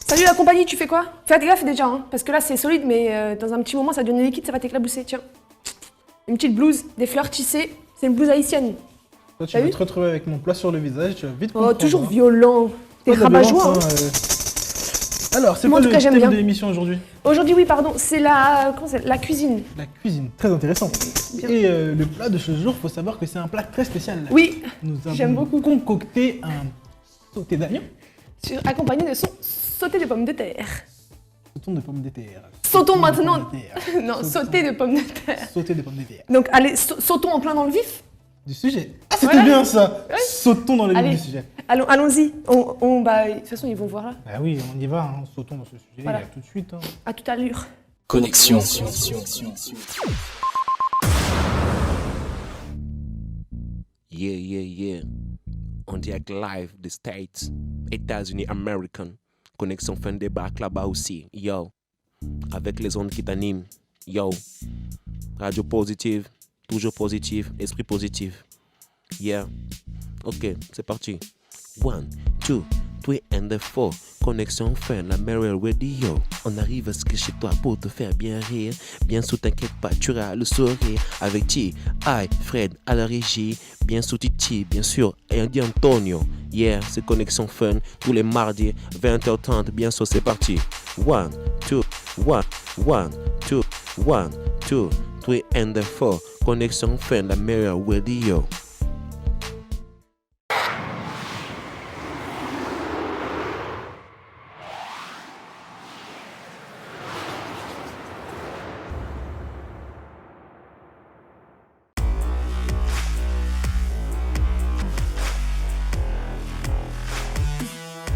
Salut la compagnie, tu fais quoi? Fais gaffe déjà, hein, parce que là c'est solide, mais dans un petit moment ça devient liquide, ça va t'éclabousser. Tiens, une petite blouse, des fleurs tissées, c'est une blouse haïtienne. Toi, tu vas te retrouver avec mon plat sur le visage, tu vas vite Oh, comprendre. toujours hein. violent. T'es Pas de rabat-joie. violence, Hein. Alors, c'est Moi, quoi en tout le cas, j'aime thème bien. de l'émission aujourd'hui? Aujourd'hui, oui, pardon, c'est la cuisine. La cuisine, très intéressant. Bien. Et le plat de ce jour, faut savoir que c'est un plat très spécial. Oui, Nous j'aime avons beaucoup. concocté un sauté d'agneau, Accompagné de son sauté de pommes de terre. sauton de pommes de terre. Sautons Sauton de maintenant. pommes de terre. Non, sauté de pommes de terre. Sauté de pommes de terre. Donc, allez, sautons en plein dans le vif. Du sujet. Ah, c'était Voilà. bien ça. Ouais. Sautons dans le vif Allez. du sujet. Allons-y. Bah, de toute façon, ils vont voir là. Bah oui, on y va, hein. Sautons dans ce sujet Voilà. tout de suite. Hein. À toute allure. Connexion. Yeah. On direct live des States, États-Unis, American. Connexion fin de débarque là-bas aussi. Yo. Avec les ondes qui t'animent. Yo. Radio positive, toujours positive, esprit positif. Yeah. Ok, c'est parti. 1, 2, 3 and 4. Connexion fin, la Merrill Radio. On arrive à ce que chez toi pour te faire bien rire. Bien sûr, t'inquiète pas, tu auras le sourire. Avec T, I, Fred à la régie. Bien sûr, Titi, bien sûr, et Andy Antonio. Yeah, c'est Connexion Fun, tous les mardis, 20h30. Bien sûr, c'est parti. 1, 2, 1, 1, 2, 1, 2, 3 and 4. Connexion Fun, la Merrill Radio.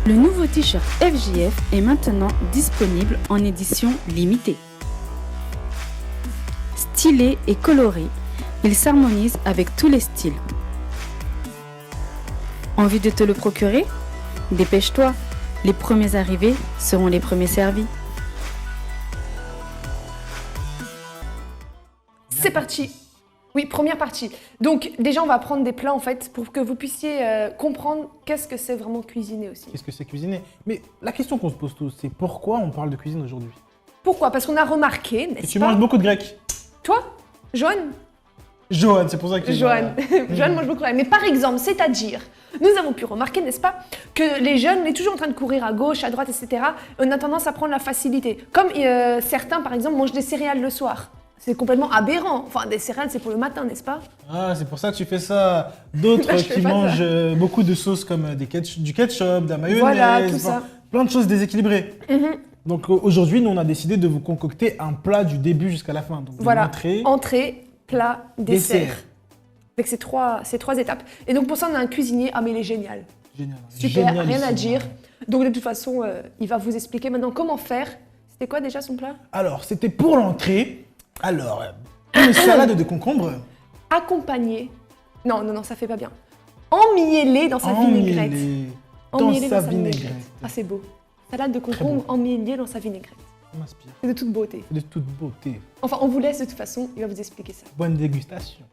Le nouveau t-shirt FJF est maintenant disponible en édition limitée. Stylé et coloré, il s'harmonise avec tous les styles. Envie de te le procurer? Dépêche-toi, les premiers arrivés seront les premiers servis. C'est parti. Oui, première partie. Donc, déjà, on va prendre des plats, en fait, pour que vous puissiez comprendre qu'est-ce que c'est vraiment cuisiner aussi. Qu'est-ce que c'est cuisiner? Mais la question qu'on se pose tous, c'est pourquoi on parle de cuisine aujourd'hui? Pourquoi? Parce qu'on a remarqué, Et n'est-ce tu pas? manges beaucoup de grec. Toi, Joanne? Johan, c'est pour ça que Joanne. Joanne mange beaucoup de grec. Mais par exemple, c'est-à-dire, nous avons pu remarquer, n'est-ce pas, que les jeunes, on est toujours en train de courir à gauche, à droite, etc. On a tendance à prendre la facilité. Comme certains, par exemple, mangent des céréales le soir. C'est complètement aberrant. Enfin, des céréales, c'est pour le matin, n'est-ce pas? Ah, c'est pour ça que tu fais ça. D'autres Bah, je fais qui pas ça. mangent beaucoup de sauces comme du ketchup, de la mayonnaise, Voilà, tout enfin, ça. plein de choses déséquilibrées. Donc aujourd'hui, nous, on a décidé de vous concocter un plat du début jusqu'à la fin. Donc Voilà, entrée, entrée, plat, dessert. dessert. Avec ces trois étapes. Et donc pour ça, on a un cuisinier. Ah, mais il est génial. Génial. Super, rien à Génialissime. dire. Donc de toute façon, il va vous expliquer maintenant comment faire. C'était quoi déjà son plat? Alors, c'était pour l'entrée. Alors, une salade de concombre. Accompagné. Non, ça fait pas bien. Emmiellé dans sa vinaigrette. Emmêlé dans sa vinaigrette. Ah, c'est beau. Salade de concombre emmiellée dans sa vinaigrette. Ça m'inspire. C'est de toute beauté. C'est de toute beauté. Enfin, on vous laisse de toute façon, il va vous expliquer ça. Bonne dégustation.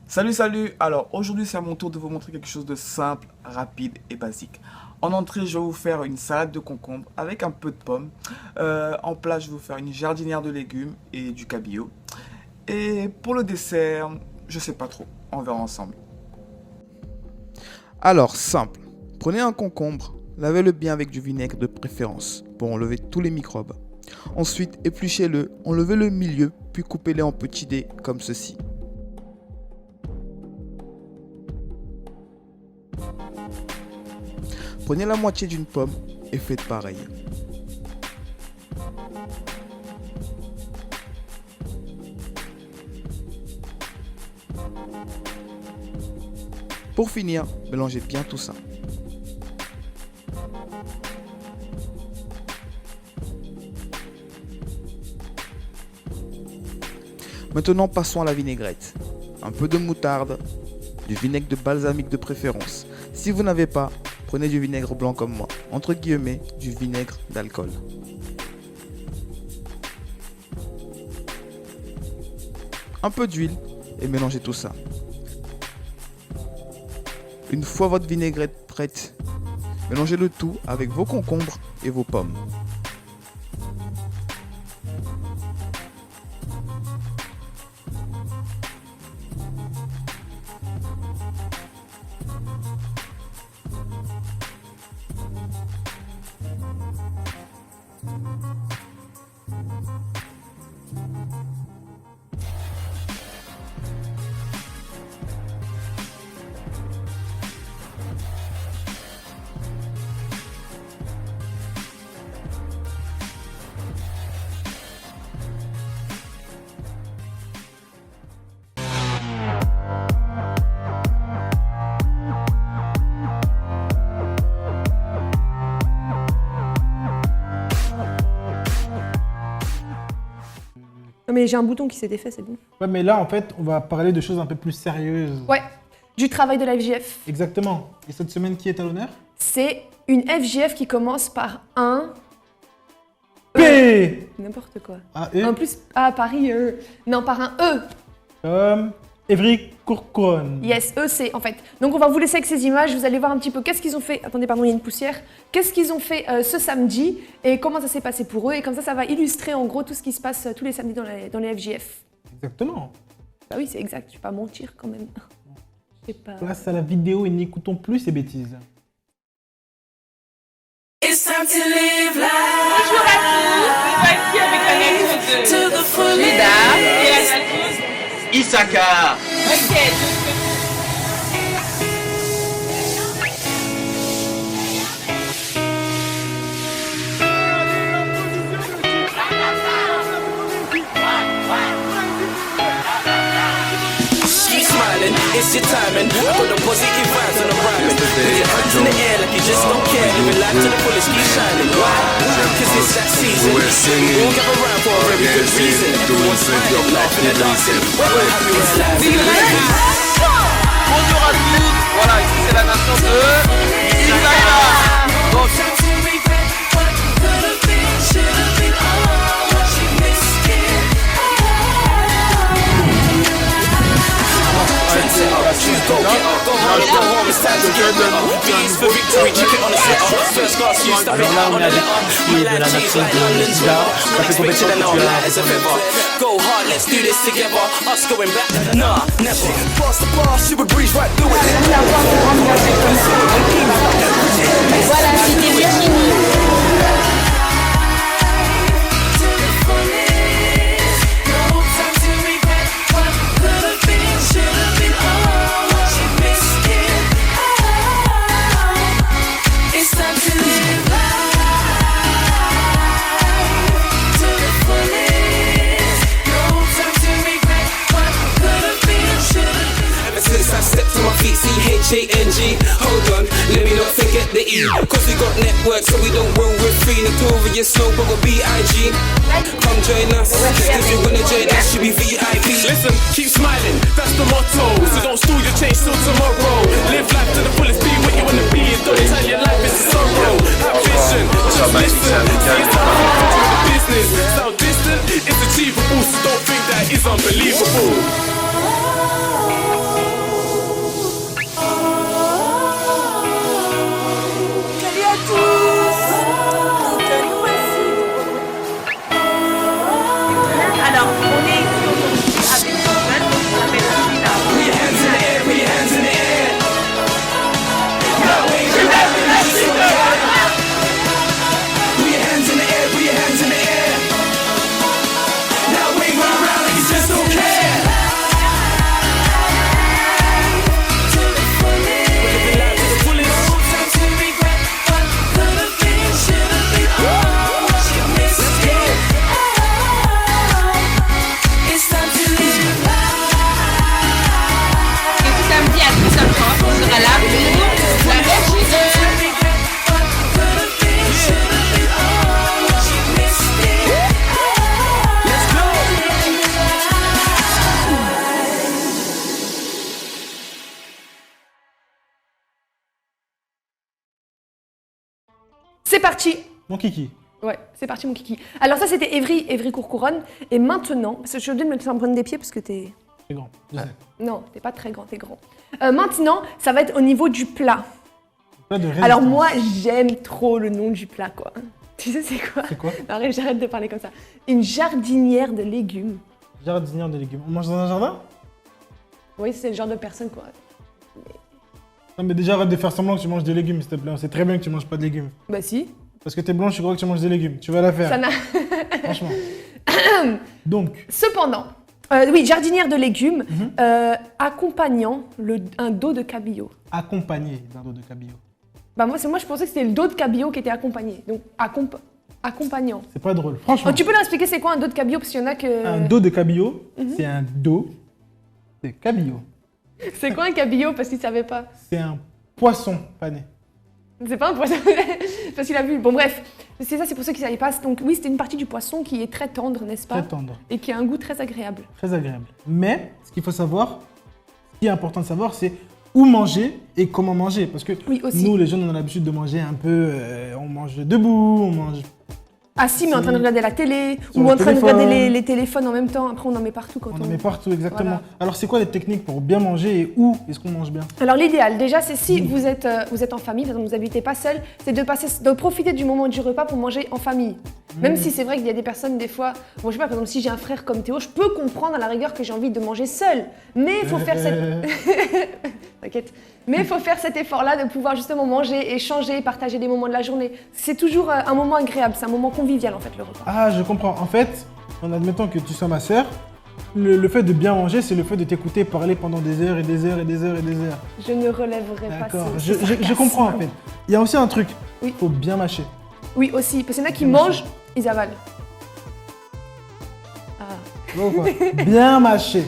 Salut. Alors aujourd'hui c'est à mon tour de vous montrer quelque chose de simple, rapide et basique. En entrée, je vais vous faire une salade de concombre avec un peu de pommes. En plat, je vais vous faire une jardinière de légumes et du cabillaud. Et pour le dessert, je sais pas trop. On verra ensemble. Alors, simple. Prenez un concombre, lavez-le bien avec du vinaigre de préférence pour enlever tous les microbes. Ensuite, épluchez-le, enlevez le milieu, puis coupez-les en petits dés comme ceci. Prenez la moitié d'une pomme et faites pareil. Pour finir, mélangez bien tout ça. Maintenant, passons à la vinaigrette. Un peu de moutarde, du vinaigre de balsamique de préférence. Si vous n'avez pas, prenez du vinaigre blanc comme moi, entre guillemets, du vinaigre d'alcool. Un peu d'huile et mélangez tout ça. Une fois votre vinaigrette prête, mélangez le tout avec vos concombres et vos pommes. Non, mais j'ai un bouton qui s'est défait, c'est bon. Ouais, mais là, en fait, on va parler de choses un peu plus sérieuses. Ouais, du travail de la FJF. Exactement. Et cette semaine, qui est à l'honneur? C'est une FJF qui commence par un... P. N'importe quoi. Ah, E. En plus, Paris, non, par un E. Comme Evry Courcouronne. Yes, eux c'est en fait. Donc on va vous laisser avec ces images, vous allez voir un petit peu qu'est-ce qu'ils ont fait. Attendez, pardon, il y a une poussière. Qu'est-ce qu'ils ont fait ce samedi et comment ça s'est passé pour eux. Et comme ça va illustrer en gros tout ce qui se passe tous les samedis dans les FJF. Exactement. Bah oui, c'est exact, je vais pas mentir quand même. Je sais pas. Place à la vidéo et n'écoutons plus ces bêtises. It's time to live life. Bonjour à tous, voici avec la lettre To the de fullest. Léda et la lettre Isaka. Ok, Keep smiling, it's your timing. I got the positive vibes and I'm rhyming. With your hands in the air like you just don't care. Living life to the fullest, keep shining. Why? Cause it's that season. We all gather around for a very good reason. Everyone's smiling, laughing and dancing. We're happy, we're alive. bonjour à tous. Voilà, ici c'est la nation de Isaka. Donc, Go get up, go hard, go home, it's time to get better. Beats for victory, keep it on the setter. First class, you stop it out on the letter. My life changed like London's weather. Unexpected and now I'm light as a feather. Go hard, let's do this together. Us going back, nah, never. Pass the bar, she would breeze right through it. Voilà, c'était Virginie. Since I stepped to my feet, C-H-A-N-G. Hold on, let me not forget the E. Cause we got networks, so we don't roll with free. Notorious Snow, but we're B.I.G. Come join us, if you wanna join us, you be VIP. Listen, keep smiling, that's the motto. So don't stall your change till tomorrow. Live life to the fullest, be what you wanna be. And don't tell your life is a sorrow. Have vision, just listen. It's time to do the business. Sound distant, it's achievable. So don't think that is unbelievable. Salut à tous. Donc nous voici. alors on est ici aujourd'hui avec une jeune qui s'appelle Sheila. Put your hands in the air, put your hands in the air. Put your hands in the air, put your hands in the air. Now wave around like you just don't care. Et ce samedi à 12h30, on sera là pour la FJF. C'est parti. Mon kiki. Ouais, c'est parti mon kiki. Alors ça c'était Evry Courcouronne. Et maintenant, parce que je suis obligée de me faire prendre des pieds parce que t'es... C'est grand. Je sais. Non, t'es pas très grand, t'es grand. Maintenant, ça va être au niveau du plat. Plat de résistance. Alors moi, j'aime trop le nom du plat, quoi. Tu sais c'est quoi? C'est quoi? Arrête, j'arrête de parler comme ça. Une jardinière de légumes. Jardinière de légumes. On mange dans un jardin? Oui, c'est le genre de personne, quoi. Non, mais déjà, arrête de faire semblant que tu manges des légumes, s'il te plaît. On sait très bien que tu manges pas de légumes. Bah si. Parce que t'es blanche, tu crois que tu manges des légumes. Tu vas la faire. Ça n'a... Franchement. Donc, Cependant, oui, jardinière de légumes, accompagnant un dos de cabillaud. accompagné d'un dos de cabillaud. Bah moi je pensais que c'était le dos de cabillaud qui était accompagné. Donc accompagnant. C'est pas drôle. Franchement. Oh, tu peux leur expliquer c'est quoi un dos de cabillaud parce qu'il y en a que... Un dos de cabillaud, c'est un dos de cabillaud. C'est quoi un cabillaud parce qu'ils savaient pas? C'est un poisson pané. C'est pas un poisson parce qu'il a vu. Bon bref, c'est ça, c'est pour ceux qui ne savaient pas. Donc oui, c'était une partie du poisson qui est très tendre, n'est-ce pas? Très tendre. Et qui a un goût très agréable. Très agréable. Mais, ce qu'il faut savoir, ce qui est important de savoir, c'est où manger et comment manger. Parce que Oui, aussi. nous, les jeunes, on a l'habitude de manger un peu... on mange debout, on mange... Assis mais en train de regarder la télé, Sur ou le en train de téléphone. regarder les téléphones en même temps. Après on en met partout quand On en met partout, exactement. Voilà. Alors, c'est quoi les techniques pour bien manger et où est-ce qu'on mange bien? Alors l'idéal, déjà, c'est si vous êtes en famille, donc vous n'habitez pas seul, c'est de profiter du moment du repas pour manger en famille. Même si c'est vrai qu'il y a des personnes, des fois, moi je sais pas, par exemple, si j'ai un frère comme Théo, je peux comprendre à la rigueur que j'ai envie de manger seul. Mais il faut faire T'inquiète. Mais il faut faire cet effort-là de pouvoir justement manger, échanger, partager des moments de la journée. C'est toujours un moment agréable, c'est un moment convivial en fait, le repas. Ah, je comprends. En fait, en admettant que tu sois ma sœur, le fait de bien manger, c'est le fait de t'écouter parler pendant des heures et des heures et des heures et des heures. Je ne relèverai pas D'accord. ce Je comprends en fait. Il y a aussi un truc. Oui. Faut bien mâcher. Oui, aussi, parce qu'il y en a qui mangent, ils avalent. Ah. Bon, quoi. Bien mâcher.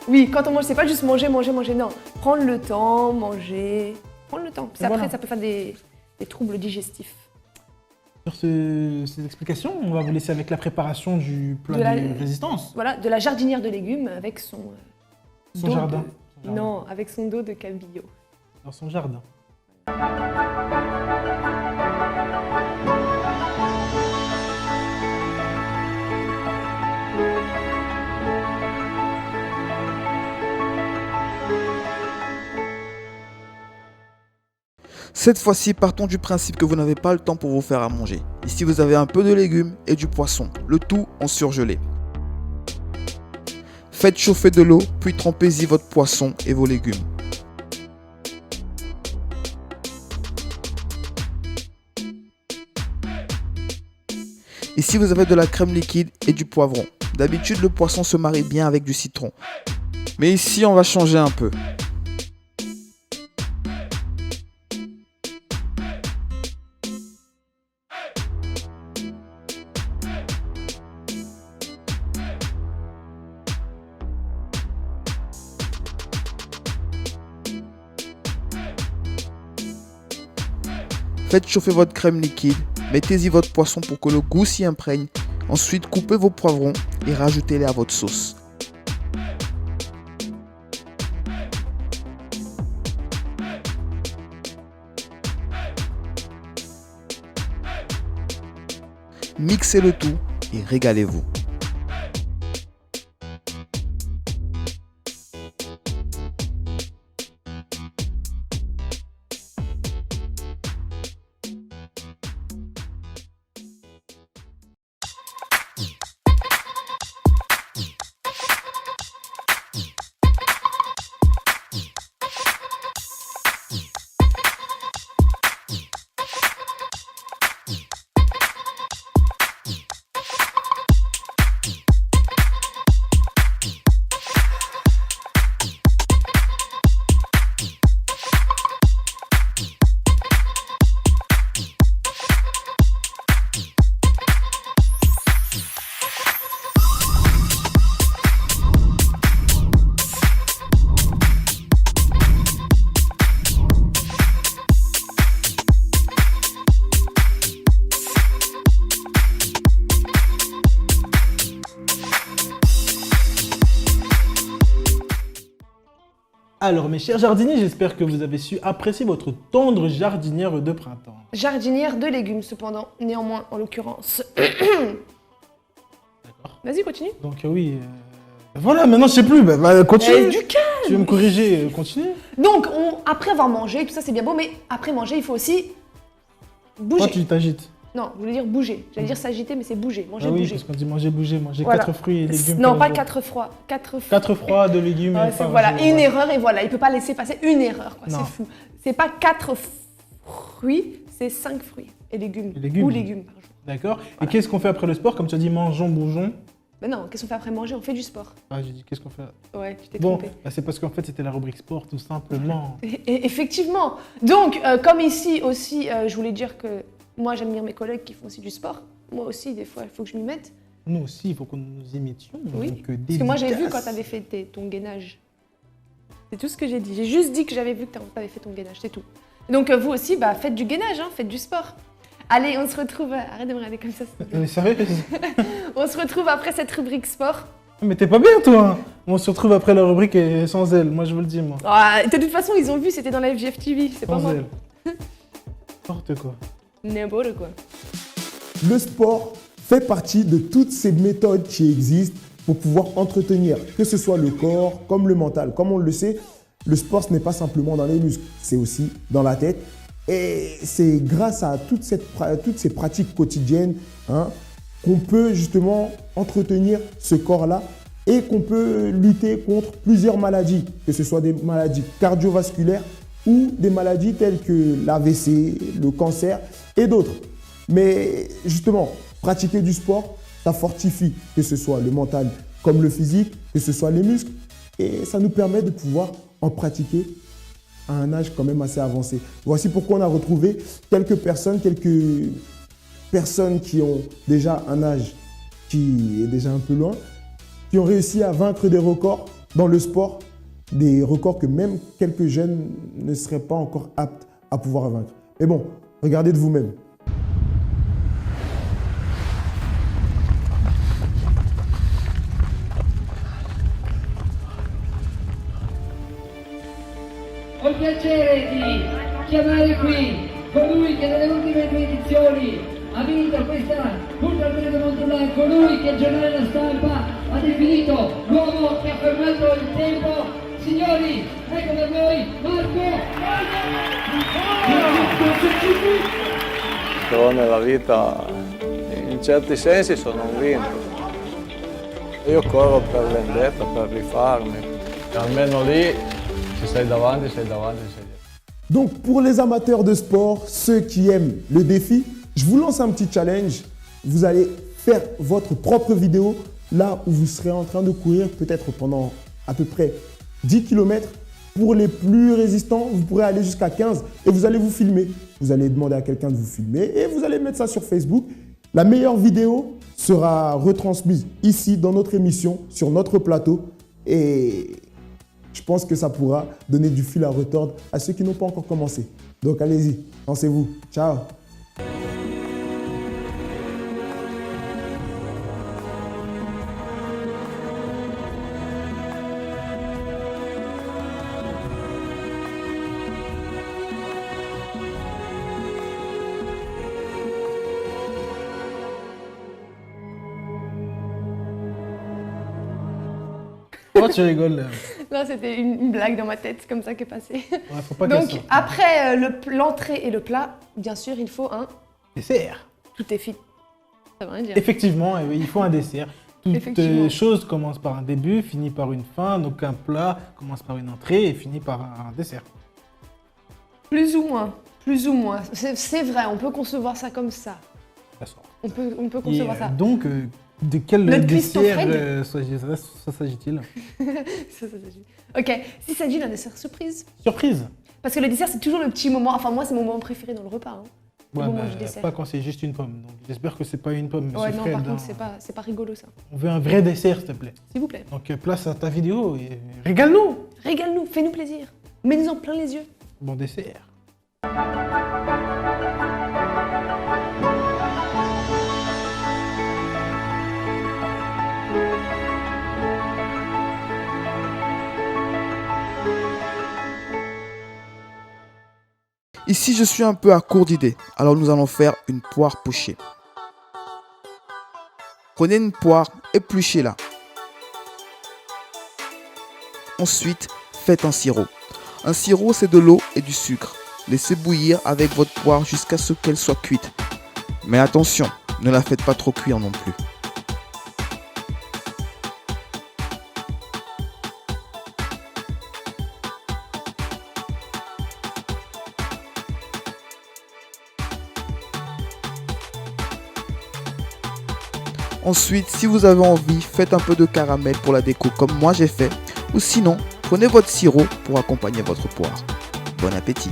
Oui, quand on mange, c'est pas juste manger, manger, manger, non. Prendre le temps, manger, prendre le temps. Parce qu'après, Voilà. ça peut faire des troubles digestifs. Sur ces explications, on va vous laisser avec la préparation du plat De la- de résistance. Voilà, de la jardinière de légumes avec son... Son dos jardin. de- Non, avec son dos de cabillaud. Dans son jardin. Cette fois-ci, partons du principe que vous n'avez pas le temps pour vous faire à manger. Ici, vous avez un peu de légumes et du poisson, le tout en surgelé. Faites chauffer de l'eau, puis trempez-y votre poisson et vos légumes. Ici, vous avez de la crème liquide et du poivron. D'habitude, le poisson se marie bien avec du citron. Mais ici, on va changer un peu. Faites chauffer votre crème liquide, mettez-y votre poisson pour que le goût s'y imprègne. Ensuite, coupez vos poivrons et rajoutez-les à votre sauce. Mixez le tout et régalez-vous. Alors, mes chers jardiniers, j'espère que vous avez su apprécier votre tendre jardinière de printemps. Jardinière de légumes, cependant, néanmoins, en l'occurrence. D'accord. Vas-y, continue. Donc, oui. Voilà, maintenant je sais plus. Continue. Du calme. Tu veux me corriger? Continue. Donc, après avoir mangé, tout ça c'est bien beau, mais après manger, il faut aussi bouger. Toi, tu t'agites. Non, je voulais dire bouger. J'allais dire s'agiter, mais c'est bouger. Manger, Ah oui, bouger. parce qu'on dit manger, bouger, manger Voilà. 4 fruits et légumes. Non, par pas jour. 4 froids. 4 4 froids de légumes Ouais, et c'est- par voilà, jour, une ouais. erreur et voilà, il peut pas laisser passer une erreur, quoi. Non. C'est fou. C'est pas 4 fruits, c'est 5 fruits et légumes. Et légumes. Ou légumes par jour. D'accord. Et qu'est-ce qu'on fait après le sport? Comme tu as dit, mangeons, bougeons. Ben non, qu'est-ce qu'on fait après manger? On fait du sport. Ah, j'ai dit, qu'est-ce qu'on fait? Ouais, tu t'es Bon, trompé. bah, c'est parce qu'en fait, c'était la rubrique sport, tout simplement. Et effectivement. Donc, comme ici aussi, je voulais dire que moi j'admire mes collègues qui font aussi du sport. Moi aussi, des fois, il faut que je m'y mette. Nous aussi, il faut que nous nous imitions. Oui. Donc, Parce que moi, j'ai vu dédicace. quand tu avais fait ton gainage. C'est tout ce que j'ai dit. J'ai juste dit que j'avais vu que tu avais fait ton gainage, c'est tout. Donc, vous aussi, bah, faites du gainage, hein, faites du sport. Allez, on se retrouve. Arrête de me regarder comme ça. s'il te plaît. Mais sérieux? On se retrouve après cette rubrique sport. Mais t'es pas bien, toi, hein. On se retrouve après la rubrique et sans elle, moi je vous le dis, moi. Ah, de toute façon, ils ont vu, c'était dans la FGF TV, c'est pas Sans moi. elle. N'importe quoi. N'importe quoi. Le sport fait partie de toutes ces méthodes qui existent pour pouvoir entretenir, que ce soit le corps comme le mental. Comme on le sait, le sport, ce n'est pas simplement dans les muscles, c'est aussi dans la tête. Et c'est grâce à toutes ces pratiques quotidiennes hein, qu'on peut justement entretenir ce corps-là et qu'on peut lutter contre plusieurs maladies, que ce soit des maladies cardiovasculaires ou des maladies telles que l'AVC, le cancer et d'autres. Mais justement, pratiquer du sport, ça fortifie, que ce soit le mental comme le physique, que ce soit les muscles, et ça nous permet de pouvoir en pratiquer à un âge quand même assez avancé. Voici pourquoi on a retrouvé quelques personnes qui ont déjà un âge qui est déjà un peu loin, qui ont réussi à vaincre des records dans le sport, des records que même quelques jeunes ne seraient pas encore aptes à pouvoir vaincre. Mais bon, regardez de vous-même. Ho il piacere di chiamare qui colui che nelle ultime 2 edizioni ha vinto questa Ultra Trail Mont Blanc, colui che il giornale La Stampa ha definito l'uomo che ha fermato il tempo. Signori, ecco per voi Marco Però nella vita in certi sensi sono un vinto. Io corro per vendetta, per rifarmi. Almeno lì, se sei davanti, sei davanti, sei dietro. Donc pour les amateurs de sport, ceux qui aiment le défi, je vous lance un petit challenge. Vous allez faire votre propre vidéo là où vous serez en train de courir peut-être pendant à peu près 10 km. Pour les plus résistants, vous pourrez aller jusqu'à 15 et vous allez vous filmer. Vous allez demander à quelqu'un de vous filmer et vous allez mettre ça sur Facebook. La meilleure vidéo sera retransmise ici dans notre émission, sur notre plateau. Et je pense que ça pourra donner du fil à retordre à ceux qui n'ont pas encore commencé. Donc allez-y, lancez-vous. Ciao. Pourquoi tu rigoles là? Non, c'était une blague dans ma tête, c'est comme ça qu'est passé. Ouais, faut pas qu'elle Donc, sorte. après l'entrée et le plat, bien sûr, il faut un Dessert. tout est fit. Ça veut rien dire. Effectivement, il faut un dessert. Toute Effectivement. chose commence par un début, finit par une fin. Donc un plat commence par une entrée et finit par un dessert. Plus ou moins. Plus ou moins. C'est vrai, on peut concevoir ça comme ça. Ça sort. On peut Et, concevoir ça. donc, de quel Notre dessert Christophe s'agit-il? Ça s'agit. Ok, s'il s'agit d'un dessert surprise. Surprise. Parce que le dessert, c'est toujours le petit moment. Enfin, moi, c'est mon moment préféré dans le repas. Hein. Le Ouais, moment bah, du dessert. pas quand c'est juste une pomme. Donc j'espère que c'est pas une pomme, monsieur Ouais, non, Fred, par hein. contre, c'est pas rigolo ça. On veut un vrai dessert, s'il te plaît. S'il vous plaît. Donc place à ta vidéo et régale-nous. Régale-nous, fais-nous plaisir. Mets-nous en plein les yeux. Bon dessert. Ici, je suis un peu à court d'idées, alors nous allons faire une poire pochée. Prenez une poire, épluchez-la. Ensuite, faites un sirop. Un sirop, c'est de l'eau et du sucre. Laissez bouillir avec votre poire jusqu'à ce qu'elle soit cuite. Mais attention, ne la faites pas trop cuire non plus. Ensuite, si vous avez envie, faites un peu de caramel pour la déco comme moi j'ai fait. Ou sinon, prenez votre sirop pour accompagner votre poire. Bon appétit!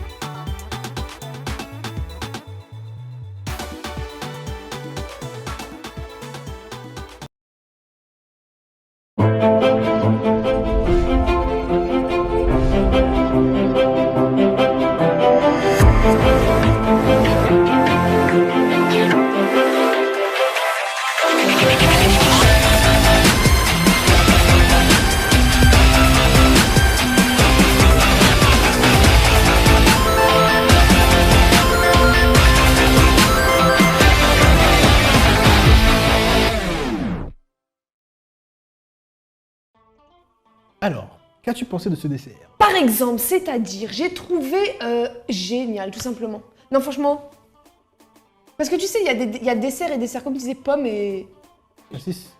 Alors, qu'as-tu pensé de ce dessert? Par exemple, c'est-à-dire, j'ai trouvé génial, tout simplement. Non, franchement. Parce que tu sais, il y a dessert et dessert, comme tu disais, pommes et... Cassis.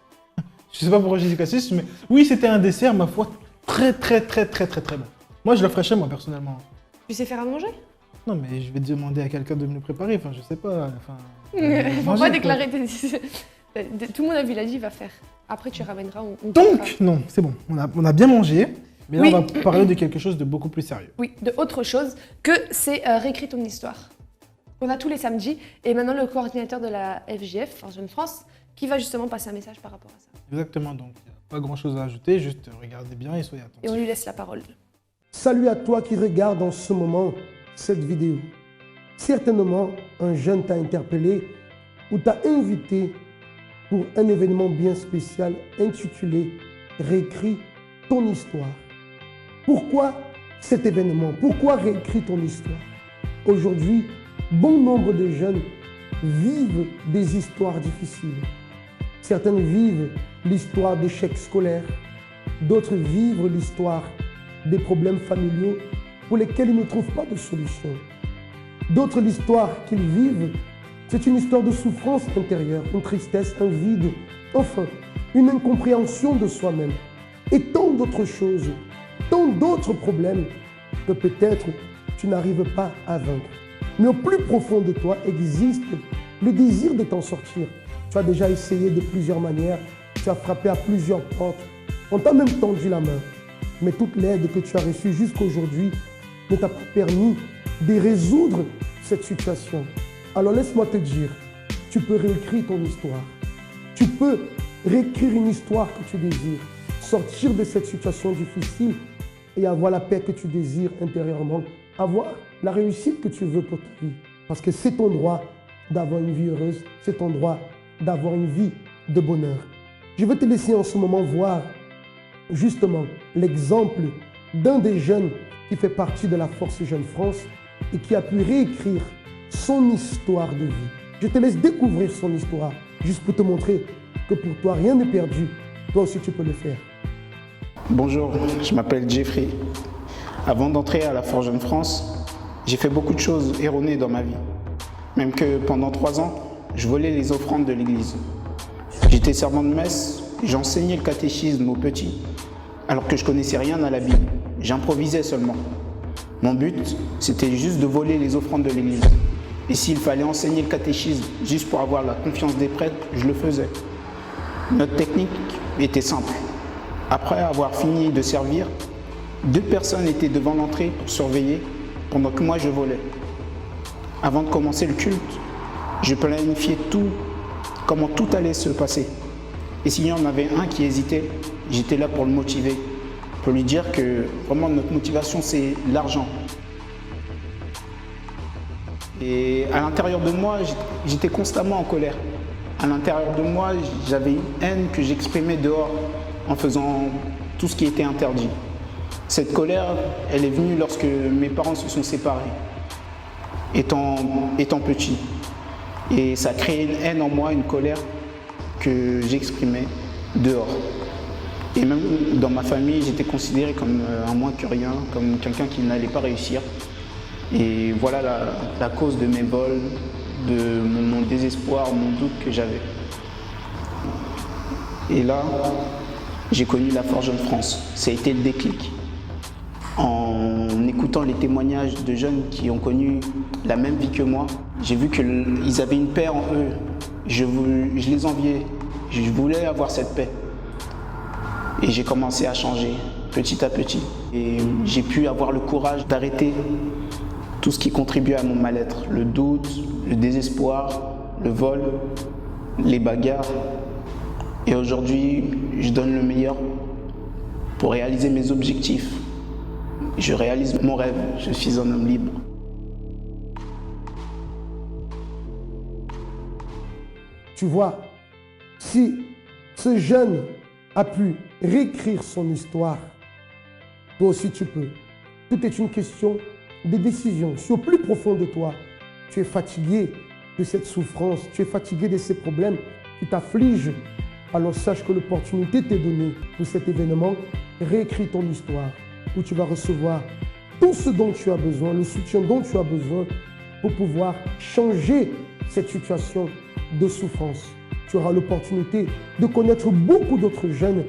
Je sais pas pourquoi j'ai dit cassis, mais oui, c'était un dessert, ma foi, très bon. Moi, je le ferais chez moi, personnellement. Tu sais faire à manger? Non, mais je vais demander à quelqu'un de me le préparer, enfin, je sais pas, enfin... Faut pas déclarer tes... Tout le monde a vu, il a dit, il va faire. Après, tu ramèneras, on Donc, non, c'est bon, on a bien mangé, mais là, oui. on va parler de quelque chose de beaucoup plus sérieux. Oui, de autre chose que c'est réécris ton histoire. On a tous les samedis, et maintenant le coordinateur de la FGF, Force Jeune France, qui va justement passer un message par rapport à ça. Exactement, donc il n'y a pas grand-chose à ajouter, juste regardez bien et soyez attentifs. Et on lui laisse la parole. Salut à toi qui regarde en ce moment cette vidéo. Certainement, un jeune t'a interpellé ou t'a invité pour un événement bien spécial intitulé « Réécris ton histoire ». Pourquoi cet événement? Pourquoi réécris ton histoire? Aujourd'hui, bon nombre de jeunes vivent des histoires difficiles. Certaines vivent l'histoire d'échecs scolaires, d'autres vivent l'histoire des problèmes familiaux pour lesquels ils ne trouvent pas de solution. D'autres, l'histoire qu'ils vivent, c'est une histoire de souffrance intérieure, une tristesse, un vide, enfin, une incompréhension de soi-même. Et tant d'autres choses, tant d'autres problèmes que peut-être tu n'arrives pas à vaincre. Mais au plus profond de toi existe le désir de t'en sortir. Tu as déjà essayé de plusieurs manières, tu as frappé à plusieurs portes, on t'a même tendu la main. Mais toute l'aide que tu as reçue jusqu'aujourd'hui ne t'a pas permis de résoudre cette situation. Alors laisse-moi te dire, tu peux réécrire ton histoire. Tu peux réécrire une histoire que tu désires, sortir de cette situation difficile et avoir la paix que tu désires intérieurement, avoir la réussite que tu veux pour ta vie. Parce que c'est ton droit d'avoir une vie heureuse, c'est ton droit d'avoir une vie de bonheur. Je vais te laisser en ce moment voir justement l'exemple d'un des jeunes qui fait partie de la Force Jeune France et qui a pu réécrire son histoire de vie. Je te laisse découvrir son histoire, juste pour te montrer que pour toi, rien n'est perdu. Toi aussi, tu peux le faire. Bonjour, je m'appelle Jeffrey. Avant d'entrer à la Force Jeune France, j'ai fait beaucoup de choses erronées dans ma vie. Même que pendant 3 ans, je volais les offrandes de l'église. J'étais servant de messe, j'enseignais le catéchisme aux petits, alors que je connaissais rien à la Bible. J'improvisais seulement. Mon but, c'était juste de voler les offrandes de l'église. Et s'il fallait enseigner le catéchisme juste pour avoir la confiance des prêtres, je le faisais. Notre technique était simple. Après avoir fini de servir, 2 personnes étaient devant l'entrée pour surveiller pendant que moi je volais. Avant de commencer le culte, je planifiais tout, comment tout allait se passer. Et s'il y en avait un qui hésitait, j'étais là pour le motiver, pour lui dire que vraiment notre motivation c'est l'argent. Et à l'intérieur de moi, j'étais constamment en colère. À l'intérieur de moi, j'avais une haine que j'exprimais dehors en faisant tout ce qui était interdit. Cette colère, elle est venue lorsque mes parents se sont séparés, étant petit. Et ça a créé une haine en moi, une colère que j'exprimais dehors. Et même dans ma famille, j'étais considéré comme un moins que rien, comme quelqu'un qui n'allait pas réussir. Et voilà la cause de mes vols, de mon désespoir, mon doute que j'avais. Et là, j'ai connu la Forge de France. Ça a été le déclic. En écoutant les témoignages de jeunes qui ont connu la même vie que moi, j'ai vu qu'ils avaient une paix en eux. Je les enviais. Je voulais avoir cette paix. Et j'ai commencé à changer petit à petit. Et j'ai pu avoir le courage d'arrêter tout ce qui contribuait à mon mal-être. Le doute, le désespoir, le vol, les bagarres. Et aujourd'hui, je donne le meilleur pour réaliser mes objectifs. Je réalise mon rêve. Je suis un homme libre. Tu vois, si ce jeune a pu réécrire son histoire, toi aussi tu peux. Tout est une question de décision. Si au plus profond de toi, tu es fatigué de cette souffrance, tu es fatigué de ces problèmes qui t'affligent, alors sache que l'opportunité t'est donnée pour cet événement. Réécris ton histoire où tu vas recevoir tout ce dont tu as besoin, le soutien dont tu as besoin pour pouvoir changer cette situation de souffrance. Tu auras l'opportunité de connaître beaucoup d'autres jeunes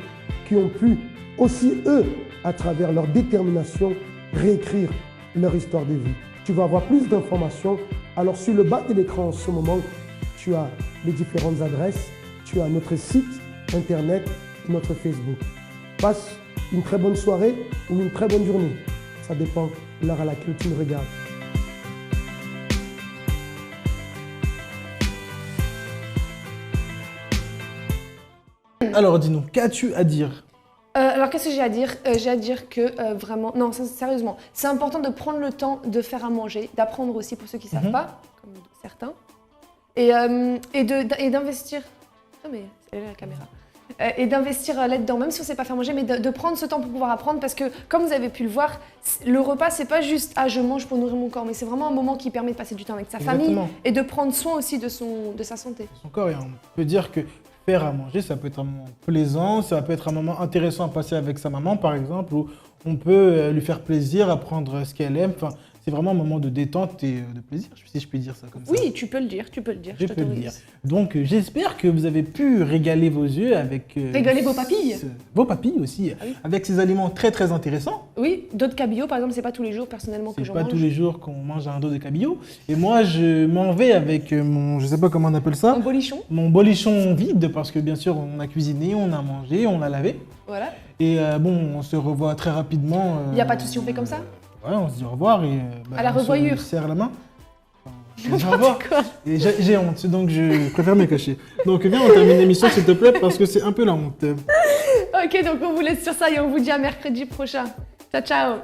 qui ont pu aussi, eux, à travers leur détermination, réécrire leur histoire de vie. Tu vas avoir plus d'informations. Alors sur le bas de l'écran en ce moment, tu as les différentes adresses, tu as notre site internet, notre Facebook. Passe une très bonne soirée ou une très bonne journée. Ça dépend de l'heure à laquelle tu me regardes. Alors dis-nous, qu'as-tu à dire? Alors qu'est-ce que j'ai à dire? J'ai à dire que vraiment, non, sérieusement, c'est important de prendre le temps de faire à manger, d'apprendre aussi pour ceux qui ne savent pas, comme certains, et d'investir. Non mais, c'est là la caméra. Et d'investir là-dedans, même si on ne sait pas faire manger, mais de prendre ce temps pour pouvoir apprendre, parce que comme vous avez pu le voir, le repas c'est pas juste « ah je mange pour nourrir mon corps », mais c'est vraiment un moment qui permet de passer du temps avec sa famille et de prendre soin aussi de sa santé. Son corps, et on peut dire que faire à manger, ça peut être un moment plaisant, ça peut être un moment intéressant à passer avec sa maman par exemple, où on peut lui faire plaisir, apprendre ce qu'elle aime. Enfin, c'est vraiment un moment de détente et de plaisir, si je puis dire ça comme ça. Oui, tu peux le dire, je peux le dire. Donc j'espère que vous avez pu régaler vos yeux avec... régaler vos papilles. Vos papilles aussi, oui. Avec ces aliments très très intéressants. Oui, dos de cabillaud par exemple, c'est pas tous les jours personnellement que j'en mange. C'est pas tous les jours qu'on mange un dos de cabillaud. Et moi je m'en vais avec mon, je sais pas comment on appelle ça. Mon bolichon. Mon bolichon vide, parce que bien sûr on a cuisiné, on a mangé, on a lavé. Voilà. Et bon, on se revoit très rapidement. Il n'y a pas de souci, on fait comme ça? Ouais, on se dit au revoir et à la revoyure. On se serre la main. Enfin, au revoir. Et j'ai honte, donc je préfère me cacher. Donc viens, on termine l'émission s'il te plaît, parce que c'est un peu la honte. Ok, donc on vous laisse sur ça et on vous dit à mercredi prochain. Ciao, ciao.